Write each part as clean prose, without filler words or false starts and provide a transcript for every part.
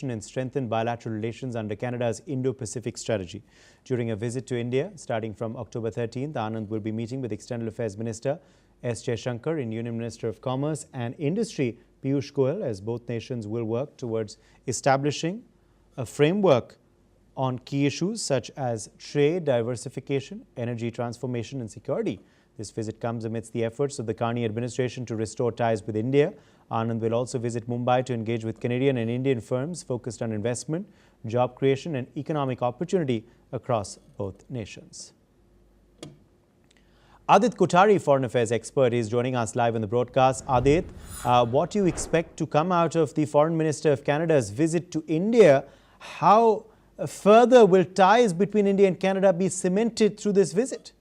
and strengthen bilateral relations under Canada's Indo-Pacific strategy. During a visit to India, starting from October 13th, Anand will be meeting with External Affairs Minister S. Jaishankar and Union Minister of Commerce and Industry Piyush Goyal, as both nations will work towards establishing a framework on key issues such as trade, diversification, energy transformation and security. This visit comes amidst the efforts of the Carney administration to restore ties with India. Anand will also visit Mumbai to engage with Canadian and Indian firms focused on investment, job creation and economic opportunity across both nations. Adit Kothari, Foreign Affairs expert, is joining us live on the broadcast. Adit, what do you expect to come out of the Foreign Minister of Canada's visit to India? How further will ties between India and Canada be cemented through this visit?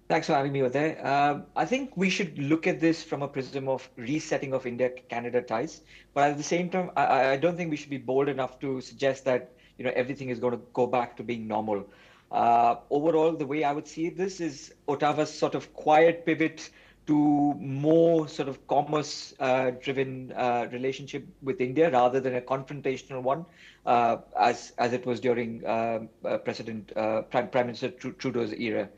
Thanks for having me over there. I think we should look at this from a prism of resetting of India-Canada ties. But at the same time, I don't think we should be bold enough to suggest that everything is going to go back to being normal. Overall, the way I would see this is Ottawa's sort of quiet pivot to more sort of commerce-driven relationship with India rather than a confrontational one, as it was during Prime Minister Trudeau's era.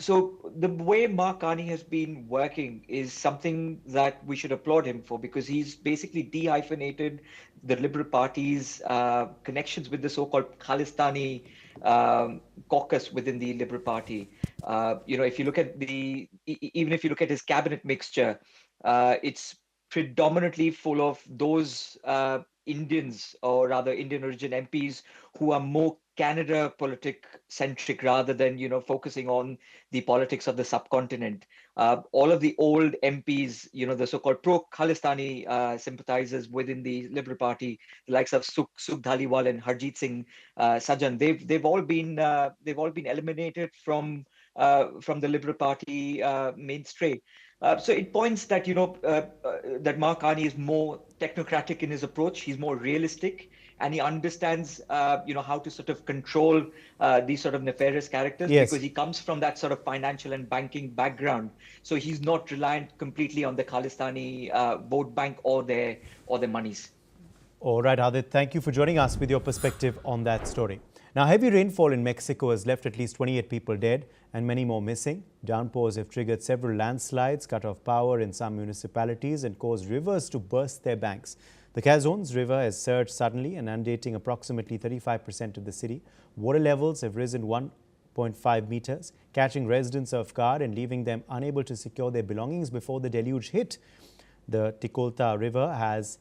So the way Mark Carney has been working is something that we should applaud him for, because he's basically de-hyphenated the Liberal Party's connections with the so-called Khalistani caucus within the Liberal Party. If you look at even if you look at his cabinet mixture, it's predominantly full of those Indians, or rather Indian origin MPs, who are more Canada politic-centric rather than, focusing on the politics of the subcontinent. All of the old MPs, the so-called pro-Khalistani sympathizers within the Liberal Party, the likes of Sukh Dhaliwal and Harjit Singh Sajjan, they've all been eliminated from the Liberal Party mainstream. So it points that that Mark Carney is more technocratic in his approach. He's more realistic, and he understands how to sort of control these sort of nefarious characters, because he comes from that sort of financial and banking background. So he's not reliant completely on the Khalistani vote bank or their monies. All right, Adit, thank you for joining us with your perspective on that story. Now, heavy rainfall in Mexico has left at least 28 people dead and many more missing. Downpours have triggered several landslides, cut off power in some municipalities and caused rivers to burst their banks. The Cazones River has surged suddenly, inundating approximately 35% of the city. Water levels have risen 1.5 meters, catching residents off guard and leaving them unable to secure their belongings before the deluge hit. The Ticolta River has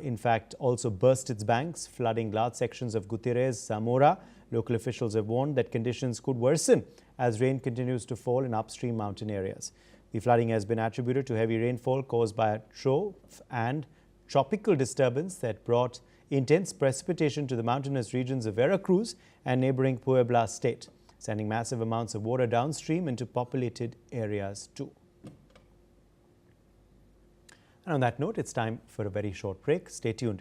in fact also burst its banks, flooding large sections of Gutierrez, Zamora. Local officials have warned that conditions could worsen as rain continues to fall in upstream mountain areas. The flooding has been attributed to heavy rainfall caused by a trough and tropical disturbance that brought intense precipitation to the mountainous regions of Veracruz and neighboring Puebla state, sending massive amounts of water downstream into populated areas too. And on that note, it's time for a very short break. Stay tuned.